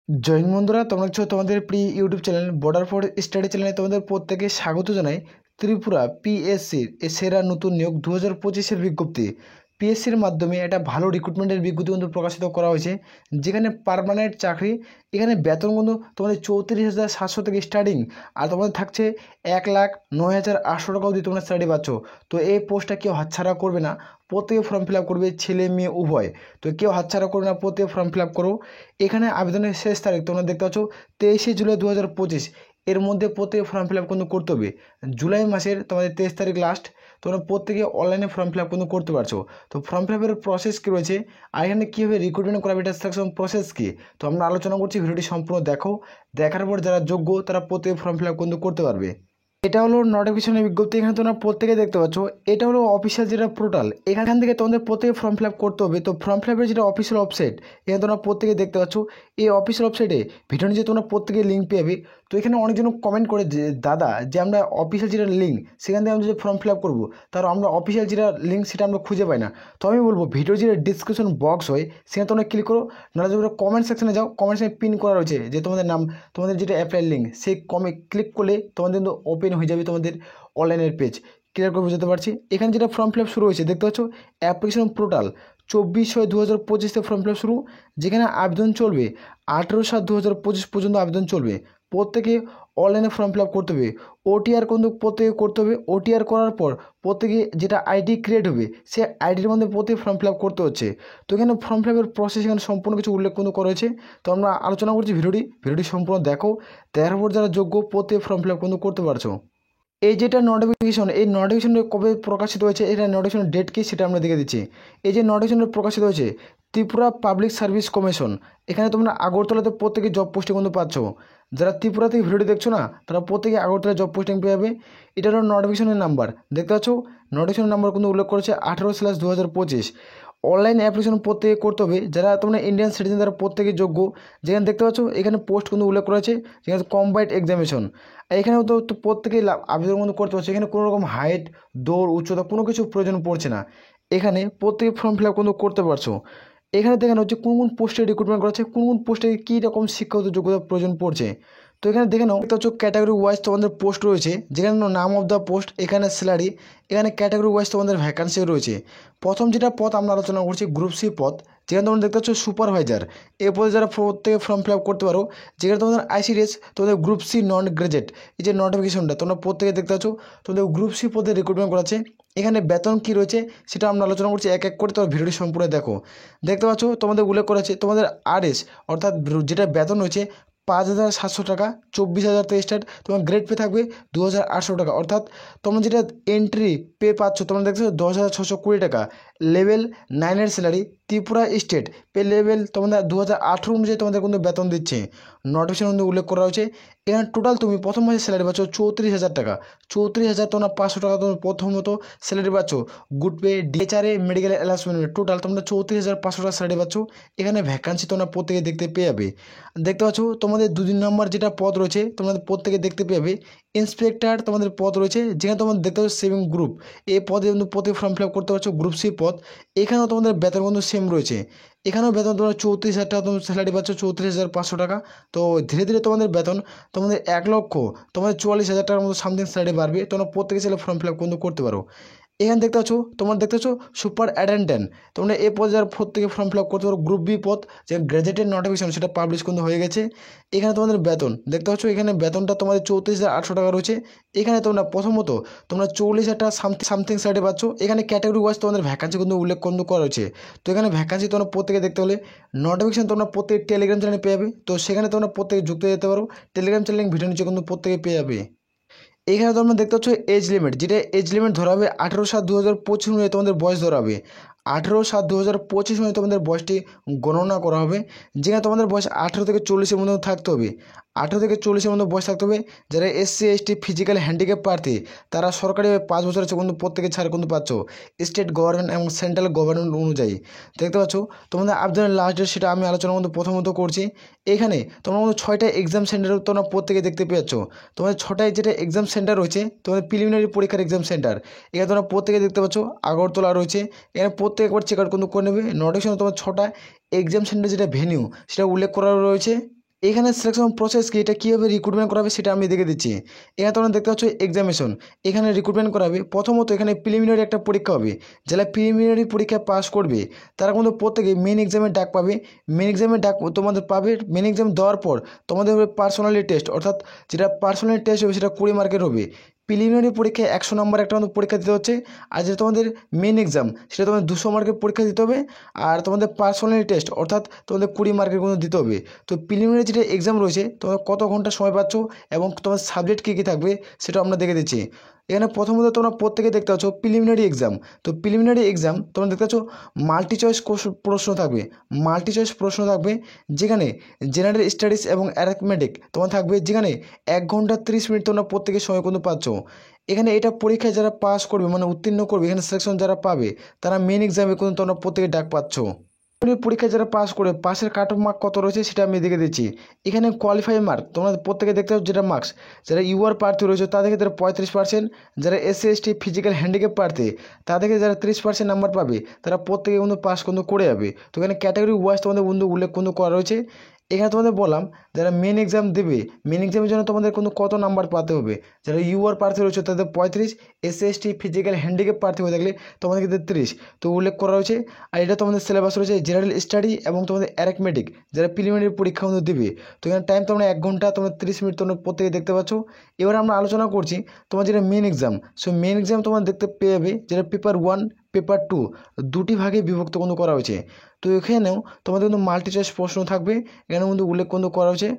জয় হিন্দ বন্ধুরা, তোমরা হচ্ছে তোমাদের প্রিয় YouTube channel border for study চ্যানেলে তোমাদের প্রত্যেকে স্বাগত জানাই। ত্রিপুরা পিএসসির সেরা নতুন নিয়োগ 2025-এর বিজ্ঞপ্তি। পিএসসির মাধ্যমে একটা ভালো রিক্রুটমেন্টের বিজ্ঞপ্তি কিন্তু প্রকাশিত করা হয়েছে, যেখানে পার্মানেন্ট চাকরি। এখানে বেতন কিন্তু তোমাদের 34,700 থেকে স্টার্টিং, আর তোমাদের থাকছে 1,09,800 টাকা অবধি তোমরা স্যালারি পাচ্ছ। তো এই পোস্টটা কেউ হাতছাড়া করবে না, প্রত্যেকে ফর্ম ফিল আপ করবে, ছেলে মেয়ে উভয়। তো কেউ হাতছাড়া করবে না, প্রত্যেকে ফর্ম ফিল আপ করো। এখানে আবেদনের শেষ তারিখ তোমরা দেখতে পাচ্ছ 23শে জুলাই 2025। এর মধ্যে প্রত্যেকে ফর্ম ফিল আপ কিন্তু করতে হবে। জুলাই মাসের তোমাদের 23 তারিখ লাস্ট। তোমরা প্রত্যেকে অনলাইনে ফর্ম ফিল আপ কিন্তু করতে পারছো। তো ফর্ম ফিল আপের প্রসেস কী রয়েছে, আর এখানে কীভাবে রিক্রুটমেন্ট করাবে, এটা সিলেকশন প্রসেস কী, তো আমরা আলোচনা করছি। ভিডিওটি সম্পূর্ণ দেখো, দেখার পর যারা যোগ্য তারা প্রত্যেকে ফর্ম ফিল আপ কিন্তু করতে পারবে। এটা হলো নোটিফিকেশনের বিজ্ঞপ্তি, এখানে তোমরা প্রত্যেকে দেখতে পাচ্ছ। এটা হলো অফিসিয়াল যেটা পোর্টাল, এখান থেকে তোমাদের প্রত্যেকে ফর্ম ফিল আপ করতে হবে। তো ফর্ম ফিল আপের যেটা অফিসিয়াল ওয়েবসাইট, এখানে তোমরা প্রত্যেকে দেখতে পাচ্ছ। এই অফিসিয়াল ওয়েবসাইটে ভিডিও নিচে তোমরা প্রত্যেকে লিঙ্ক পেয়ে। তো এখানে অনেকজন কমেন্ট করে যে দাদা, যে আমরা অফিসিয়াল যেটা লিঙ্ক সেখান থেকে আমরা যে ফর্ম ফিল আপ করবো, তার আমরা অফিসিয়াল যেটা লিঙ্ক সেটা আমরা খুঁজে পাই না। তো আমি বলবো ভিডিওর যেটা ডিসক্রিপশন বক্স হয় সেখানে তোমরা ক্লিক করো, নাহলে তোমরা কমেন্ট সেকশনে যাও, কমেন্ট সেকশনে পিন করা রয়েছে যে তোমাদের নাম, তোমাদের যেটা অ্যাপ্লাই লিঙ্ক, সেই ক্লিক করলে তোমাদের কিন্তু ওপেন হয়ে যাবে তোমাদের অনলাইনের পেজ। ক্লিয়ার করে বুঝতে পারছি। এখানে যেটা ফর্ম ফিল আপ শুরু হয়েছে দেখতে পাচ্ছ, application portal 24/6/2025 form fill up শুরু, যেখানে আবেদন চলবে 18/7/2025 পর্যন্ত আবেদন চলবে। প্রত্যেকে অনলাইনে ফর্ম ফিল আপ করতে হবে। ওটিআর কিন্তু প্রত্যেকে করতে হবে। ওটিআর করার পর প্রত্যেকে যেটা আইডি ক্রিয়েট হবে, সে আইডির মধ্যে প্রত্যেকে ফর্ম ফিল আপ করতে হচ্ছে। তো এখানে ফর্ম ফিল আপের প্রসেস এখানে সম্পূর্ণ কিছু উল্লেখ কিন্তু করা হয়েছে। তো আমরা আলোচনা করছি, ভিডিওটি সম্পূর্ণ দেখো, দেখার পর যারা যোগ্য প্রত্যেকে ফর্ম ফিল আপ কিন্তু করতে পারছো। এই যেটা নোটিফিকেশন, এই নোটিফিকেশনটা কবে প্রকাশিত হয়েছে, এটা নোটিফিকেশনের ডেট কি সেটা আমরা দেখে দিচ্ছি। এই যে নোটিফিকেশনটা প্রকাশিত হয়েছে, ত্রিপুরা পাবলিক সার্ভিস কমিশন। এখানে তোমরা আগরতলাতে প্রত্যেকে জব পোস্টিং কিন্তু পাচ্ছ। যারা ত্রিপুরা থেকে ভিডিওটি দেখছো না, তারা প্রত্যেকে আগরতলা জব পোস্টিং পেয়ে যাবে। এটা হলো নোটিফিকেশনের নাম্বার, দেখতে পাচ্ছ। নোটিফিকেশনের নাম্বার কিন্তু উল্লেখ করেছে 18/2025। অনলাইন অ্যাপ্লিকেশন প্রত্যেকে করতে হবে। যারা তোমরা ইন্ডিয়ান সিটিজেন তারা প্রত্যেকে যোগ্য। যেখানে দেখতে পাচ্ছ এখানে পোস্ট কিন্তু উল্লেখ করেছে, যেখানে কম্বাইন্ড এক্সামিনেশন। এখানেও তো প্রত্যেকেই আবেদন কিন্তু করতে পারছে। এখানে কোনো রকম হাইট, দৌড়, উচ্চতা কোনো কিছু প্রয়োজন পড়ছে না। এখানে প্রত্যেকে ফর্ম ফিল আপ কিন্তু করতে পারছো। এখানে দেখানো হচ্ছে কোন কোন পোস্টে রিক্রুটমেন্ট করা হচ্ছে, কোন কোন পোস্টে কী রকম শিক্ষাগত যোগ্যতা প্রয়োজন পড়ছে। তো এখানে দেখে নাও, দেখতে হচ্ছে ক্যাটাগরি ওয়াইজ তোমাদের পোস্ট রয়েছে, যেখানে নাম অফ দ্য পোস্ট, এখানে স্যালারি, এখানে ক্যাটাগরি ওয়াইজ তোমাদের ভ্যাকান্সি রয়েছে। প্রথম যেটা পদ আমরা আলোচনা করছি গ্রুপ সি পদ, যেখানে তোমরা দেখতে পাচ্ছ সুপারভাইজার। এই পদে যারা প্রত্যেকে ফর্ম ফিল আপ করতে পারো, যেখানে তোমাদের আইসিডিএস, তোমাদের গ্রুপ সি নন গ্রাজুয়েট। এই যে নোটিফিকেশনটা তোমরা প্রত্যেকে দেখতে পাচ্ছ, তোমাদের গ্রুপ সি পদে রিক্রুটমেন্ট করাচ্ছে। এখানে বেতন কী রয়েছে সেটা আমরা আলোচনা করছি এক এক করে, তোমার ভিডিওটি সম্পূর্ণ দেখো। দেখতে পাচ্ছ তোমাদের উল্লেখ করা আছে তোমাদের আরএস, অর্থাৎ যেটা বেতন রয়েছে 5,700 টাকা, 24,000 থেকে স্টার্ট। তোমার গ্রেড পে থাকবে 2,800 টাকা, অর্থাৎ তোমরা যেটা এন্ট্রি পে পাচ্ছ তোমরা দেখছো 10,620 টাকা। লেভেল 9-এর salary, Tripura state pay level তোমাদের 2018 অনুযায়ী তোমাদের কিন্তু বেতন দিচ্ছে। নোটিফিকেশন কিন্তু উল্লেখ করা হয়েছে। এখানে টোটাল তুমি প্রথম মাসে স্যালারি পাচ্ছ 34,000 টাকা। 34,000 তোমরা 500 টাকা তুমি প্রথমত স্যালারি পাচ্ছ। গুড পে, ডিএচআরএ, মেডিকেল অ্যালাউন্সমেন্ট, টোটাল তোমরা 34,500 টাকা স্যালারি পাচ্ছ। এখানে ভ্যাকান্সি তোমরা প্রত্যেকে দেখতে পেয়ে যাবে। দেখতে পাচ্ছ তোমাদের 2 নম্বর যেটা পদ রয়েছে তোমাদের প্রত্যেকে দেখতে পেয়ে যাবে। ইন্সপেক্টর তোমাদের পদ রয়েছে, যেখানে তোমাদের দেখতে পাচ্ছ সেভিং গ্রুপ, এই পদে কিন্তু প্রত্যেকে ফর্ম ফিল আপ করতে পারছো। গ্রুপ সি পদ, এখানেও তোমাদের বেতন কিন্তু সেম রয়েছে। এখানেও বেতন তোমরা 34,000 টাকা তুমি স্যালারি পাচ্ছ, 34,500 টাকা। তো ধীরে ধীরে তোমাদের বেতন তোমাদের 1,00,000 তোমাদের 44,000 টাকার মতো সামথিং স্যালারি বাড়বে। তোমরা প্রত্যেকে চাইলে ফর্ম ফিল আপ কিন্তু করতে পারো। এখানে দেখতে পাচ্ছ তোমরা দেখতে পাচ্ছ সুপার অ্যাটেন্ডেন্ট, তোমরা এই পদে যারা প্রত্যেকে ফর্ম ফিল আপ করতে পারো। গ্রুপ বি পদ, যে গ্র্যাজুয়েটের নোটিফিকেশন সেটা পাবলিশ কিন্তু হয়ে গেছে। এখানে তোমাদের বেতন দেখতে পাচ্ছ, এখানে বেতনটা তোমাদের 34,800 টাকা রয়েছে। এখানে তোমরা প্রথমত তোমরা 40,000 টাকা সামথিং স্যালারি পাচ্ছ। এখানে ক্যাটাগরি ওয়াইজ তোমাদের ভ্যাকান্সি কিন্তু উল্লেখ কিন্তু করা হয়েছে। তো এখানে ভ্যাকান্সি তোমরা প্রত্যেকে দেখতে হলে নোটিফিকেশন তোমরা প্রত্যেক টেলিগ্রাম চ্যানেলে পেয়ে যাবে। তো সেখানে তোমরা প্রত্যেকে যুক্ত হয়ে যেতে পারো। টেলিগ্রাম চ্যানেল লিঙ্ক ভিডিও নিচে কিন্তু প্রত্যেকে পেয়ে যাবে। এখানে তোমরা দেখতে পাচ্ছ এজ লিমিট, যেটা এজ লিমিট ধরা হবে 18/7/2025 অনুযায়ী তোমাদের বয়স ধরা হবে। 18/7/2025 অনুযায়ী তোমাদের বয়সটি গণনা করা হবে, যেখানে তোমাদের বয়স 18 থেকে 40-এর মধ্যে থাকতে হবে। 18 থেকে 40-এর মধ্যে বয়স থাকতে হবে। যারা SC ST ফিজিক্যাল হ্যান্ডিক্যাপ প্রার্থী, তারা সরকারিভাবে 5 বছরের কিন্তু প্রত্যেকে ছাড় কিন্তু পাচ্ছ, স্টেট গভর্নমেন্ট এবং সেন্ট্রাল গভর্নমেন্ট অনুযায়ী। দেখতে পাচ্ছ তোমাদের আবেদনের লাস্ট ডেট সেটা আমি আলোচনার মধ্যে প্রথমত করছি। এখানে তোমরা মধ্যে 6টা এক্সাম সেন্টার তোমরা প্রত্যেকে দেখতে পেয়েছ। তোমাদের 6টায় যেটা এক্সাম সেন্টার রয়েছে তোমাদের প্রিলিমিনারি পরীক্ষার এক্সাম সেন্টার, এখানে তোমরা প্রত্যেকে দেখতে পাচ্ছ আগরতলা রয়েছে। এখানে প্রত্যেক একবার চেক আউট কিন্তু করে নেবে। নোটিফিকেশনে তোমার 6টা এক্সাম সেন্টার যেটা ভেনিউ সেটা উল্লেখ করা রয়েছে। এখানে সিলেকশন প্রসেস কি, এটা কীভাবে রিক্রুটমেন্ট করাবে সেটা আমি দেখে দিচ্ছি। এখানে তোমরা দেখতে পাচ্ছ এক্সামিনেশন, এখানে রিক্রুটমেন্ট করাবে। প্রথমত এখানে প্রিলিমিনারি একটা পরীক্ষা হবে, যারা প্রিলিমিনারি পরীক্ষা পাস করবে তারা কিন্তু প্রত্যেকে মেন এক্সামের ডাক পাবে। মেন এক্সামের ডাক তোমাদের পাবে। মেন এক্সাম দেওয়ার পর তোমাদের হবে পার্সোনালি টেস্ট, অর্থাৎ যেটা পার্সোনালি টেস্ট হবে সেটা 20 মার্কের হবে। প্রিলিমিনারি পরীক্ষায় 100 নম্বর একটা আমাদের পরীক্ষা দিতে হচ্ছে, আর যেটা তোমাদের মেন এক্সাম সেটা তোমাদের 200 মার্কের পরীক্ষা দিতে হবে, আর তোমাদের পার্সোনালি টেস্ট অর্থাৎ তোমাদের 20 মার্কের কিন্তু দিতে হবে। তো প্রিলিমিনারি যেটা এক্সাম রয়েছে তোমরা কত ঘন্টা সময় পাচ্ছ এবং তোমার সাবজেক্ট কী কী থাকবে সেটা আমরা দেখে দিচ্ছি। এখানে প্রথমত তোমরা প্রত্যেকে দেখতে পাচ্ছ প্রিলিমিনারি এক্সাম। তো প্রিলিমিনারি এক্সাম তোমরা দেখতে পাচ্ছ মাল্টি চয়েস প্রশ্ন থাকবে, মাল্টি চয়েস প্রশ্ন থাকবে, যেখানে জেনারেল স্টাডিজ এবং অ্যারিথমেটিক তোমার থাকবে, যেখানে 1 ঘন্টা 30 মিনিট তোমরা প্রত্যেকের সময় কিন্তু পাচ্ছ। এখানে এটা পরীক্ষায় যারা পাস করবে মানে উত্তীর্ণ করবে, এখানে সিলেকশন যারা পাবে তারা মেন এক্সামে কিন্তু তোমরা প্রত্যেকে ডাক পাচ্ছ। পরীক্ষায় যারা পাস করে পাসের কাট অফ মার্ক কত রয়েছে সেটা আমি দেখে দিচ্ছি। এখানে কোয়ালিফাই মার্ক তোমরা প্রত্যেকে দেখতে পাচ্ছ, যেটা মার্কস যারা ইউআর প্রার্থী রয়েছে তাদের ক্ষেত্রে 35%, যারা এসসি এসটি ফিজিক্যাল হ্যান্ডিক্যাপ প্রার্থী তাদের ক্ষেত্রে যারা 30% নাম্বার পাবে তারা প্রত্যেকে কিন্তু পাস কিন্তু করে যাবে। তো এখানে ক্যাটাগরি ওয়াইজ তোমাদের বন্ধু উল্লেখ কিন্তু করা রয়েছে। এখানে তোমাদের বললাম যারা মেন এক্সাম দেবে, মেন এক্সামের জন্য তোমাদের কিন্তু কত নাম্বার পাতে হবে। যারা ইউআর প্রার্থী রয়েছে তাদের 35, এসসি এসটি ফিজিক্যাল হ্যান্ডিক্যাপ প্রার্থী হয়ে থাকলে তোমাদের ক্ষেত্রে 30 তো উল্লেখ করা রয়েছে। আর এটা তোমাদের সিলেবাস রয়েছে জেনারেল স্টাডি এবং তোমাদের অ্যারিথমেটিক যারা প্রিলিমিনারি পরীক্ষা কিন্তু দেবে। তো এখানে টাইম তোমরা 1 ঘন্টা তোমরা 30 মিনিট তোমরা প্রত্যেকে দেখতে পাচ্ছ। এবার আমরা আলোচনা করছি তোমার যেটা main exam. So main exam তোমরা দেখতে পেয়ে যাবে, যেটা পেপার 1 পেপার 2 দুটি ভাগে বিভক্ত কিন্তু করা হয়েছে। তো এখানেও তোমাদের কিন্তু মাল্টি চয়েস প্রশ্ন থাকবে, এখানে কিন্তু উল্লেখ কিন্তু করা হয়েছে।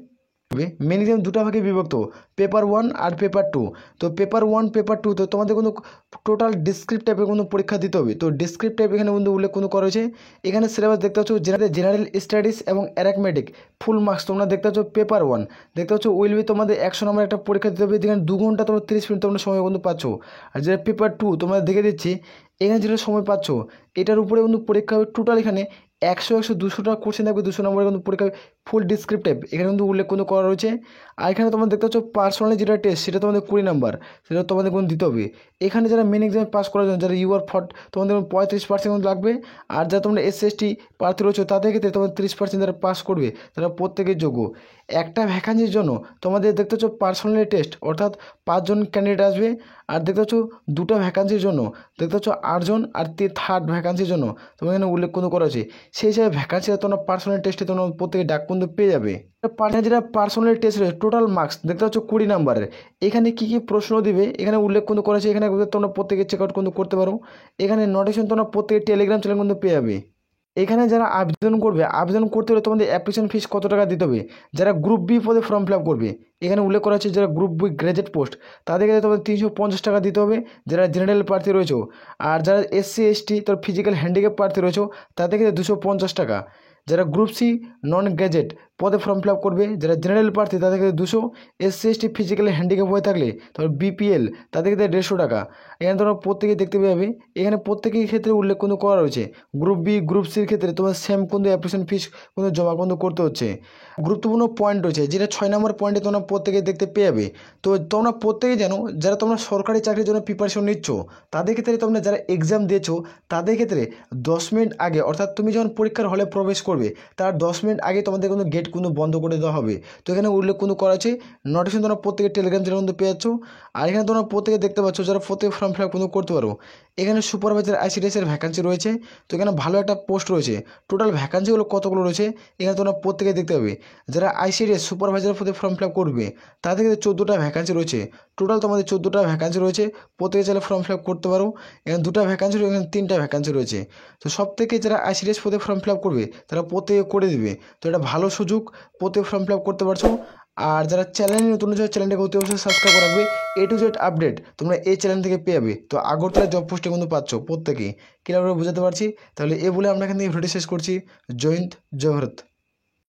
মেন এক্সাম দুটো ভাগে বিভক্ত, পেপার 1 আর পেপার 2। তো পেপার 1 পেপার 2 তো তোমাদের কিন্তু টোটাল ডিসক্রিপ্ট টাইপের কিন্তু পরীক্ষা দিতে হবে। তো ডিসক্রিপ্ট টাইপ এখানে কিন্তু উল্লেখ কিন্তু করা হয়েছে। এখানে সিলেবাস দেখতে পাচ্ছ জেনারেল স্টাডিজ এবং অ্যারিথমেটিক ফুল মার্কস তোমরা দেখতে পাচ্ছ। পেপার 1 দেখতে পাচ্ছ উইল বি তোমাদের 100 নম্বর একটা পরীক্ষা দিতে হবে, যেখানে 2 ঘন্টা তোমরা 30 মিনিট তোমরা সময় কিন্তু পাচ্ছ। আর যেটা পেপার 2 তোমরা দেখে দিচ্ছি, এখানে যেটা সময় পাচ্ছ এটার উপরে কিন্তু পরীক্ষা হবে। টোটাল এখানে 100-200টা কোশ্চেন থাকবে, 200 নম্বরের কিন্তু পরীক্ষা ফুল ডিসক্রিপ্টিভ এখানে কিন্তু উল্লেখ কিন্তু করা রয়েছে। আর এখানে তোমরা দেখতে পাচ্ছ পার্সোনালি যেটা টেস্ট সেটা তোমাদের 20 নাম্বার, সেটা তোমাদের কিন্তু দিতে হবে। এখানে যারা মেন এক্সামে পাস করার জন্য যারা ইউআর তোমাদের 35% লাগবে, আর যারা তোমরা এসসি এসটি প্রার্থী রয়েছে তাদের ক্ষেত্রে তোমাদের 30% যারা পাস করবে তারা প্রত্যেকের যোগ্য। একটা ভ্যাকান্সির জন্য তোমাদের দেখতে পাচ্ছ পার্সোনালি টেস্ট অর্থাৎ 5 জন ক্যান্ডিডেট আসবে, আর দেখতে পাচ্ছ 2টা ভ্যাকান্সির জন্য দেখতে পাচ্ছ 8 জন, আর 3rd ভ্যাকান্সির জন্য তোমার এখানে উল্লেখ কিন্তু করা হয়েছে। সেই হিসাবে ভ্যাকান্সিটা তোমরা পার্সোনাল টেস্টে তোমরা প্রত্যেকে ডাক কিন্তু পেয়ে যাবে। যেটা পার্সোনাল টেস্ট রয়েছে টোটাল মার্কস দেখতে পাচ্ছ 20 নাম্বারের। এখানে কী কী প্রশ্ন দিবে এখানে উল্লেখ কিন্তু করেছে, এখানে তোমরা প্রত্যেকে চেক আউট কিন্তু করতে পারো। এখানে নোটিফিকেশন তোমরা প্রত্যেকে টেলিগ্রাম চ্যানেল কিন্তু পেয়ে যাবে। এখানে যারা আবেদন করবে, আবেদন করতে হলে তোমাদের অ্যাপ্লিকেশন ফিস কত টাকা দিতে হবে। যারা গ্রুপ বি পদে ফর্ম ফিল আপ করবে এখানে উল্লেখ করা আছে, যারা গ্রুপ বি গ্র্যাজুয়েট পোস্ট তাদেরকে তোমাদের 350 টাকা দিতে হবে, যারা জেনারেল প্রার্থী রয়েছে। আর যারা এসসি এসটি তোর ফিজিক্যাল হ্যান্ডিক্যাপ প্রার্থী রয়েছে তাদেরকে 250 টাকা। যারা গ্রুপ সি নন গ্র্যাজুয়েট পদে ফর্ম ফিল আপ করবে, যারা জেনারেল প্রার্থী তাদেরকে 200, এসসি এসটি ফিজিক্যালি হ্যান্ডিক্যাপ হয়ে থাকলে তারপর বিপিএল তাদেরকে 150 টাকা। এখানে তোমরা প্রত্যেকেই দেখতে পাবে, এখানে প্রত্যেকের ক্ষেত্রে উল্লেখ কিন্তু করা রয়েছে। গ্রুপ বি গ্রুপ সির ক্ষেত্রে তোমার সেম কিন্তু অ্যাপ্লিকেশন ফিস কিন্তু জমা কিন্তু করতে হচ্ছে। গুরুত্বপূর্ণ পয়েন্ট রয়েছে, যেটা 6 নম্বর পয়েন্টে তোমরা প্রত্যেকে দেখতে পেয়ে যাবে। তো তোমরা প্রত্যেকে জানো যারা তোমরা সরকারি চাকরির জন্য প্রিপারেশন নিচ্ছ তাদের ক্ষেত্রে তোমরা যারা এক্সাম দিয়েছো তাদের ক্ষেত্রে 10 মিনিট আগে, অর্থাৎ তুমি যখন পরীক্ষার হলে প্রবেশ করবে তার 10 মিনিট আগে তোমাদের কিন্তু গেট কিন্তু বন্ধ করে দেওয়া হবে। তো এখানে উল্লেখ কিন্তু করা আছে, নোটিফিকেশন তোমরা প্রত্যেকে টেলিগ্রাম চ্যানেল কিন্তু পেয়ে যাচ্ছ। আর এখানে তোমরা প্রত্যেকে দেখতে পাচ্ছ যারা প্রত্যেক ফর্ম ফিল আপ কিন্তু করতে পারো। এখানে সুপারভাইজার আইসিডিএসের ভ্যাকান্সি রয়েছে, তো এখানে ভালো একটা পোস্ট রয়েছে। টোটাল ভ্যাকান্সিগুলো কতগুলো রয়েছে এখানে তোমরা প্রত্যেকে দেখতে পাবে। যারা আইসিডিএস সুপারভাইজার পদে ফর্ম ফিল আপ করবে তাদের ক্ষেত্রে 14টা ভ্যাকান্সি রয়েছে। টোটাল তোমাদের 14টা ভ্যাকান্সি রয়েছে, প্রত্যেকে চাইলে ফর্ম ফিল আপ করতে পারো। এখানে 2টা ভ্যাকান্সি, এখানে 3টা ভ্যাকান্সি রয়েছে। তো সব থেকে যারা আইসিডিএস পদে ফর্ম ফিল আপ করবে তারা প্রত্যেকে করে দিবে। তো এটা ভালো সুযোগ, প্রত্যেকে ফর্ম ফিল আপ করতে পারছো। আর যারা চ্যানেলে নতুন হচ্ছে চ্যানেলটাকে অতি অবশ্যই সাবস্ক্রাইব করে রাখবে। A to Z আপডেট তোমরা এই চ্যানেল থেকে পেয়ে যাবে। তো আগরতলা জব পোস্টে কিন্তু পাচ্ছ প্রত্যেকেই, ক্লিয়ারভাবে বুঝাতে পারছি। তাহলে এ বলে আমরা এখান থেকে ভিডিও শেষ করছি। জয় হিন্দ, জয় ভারত।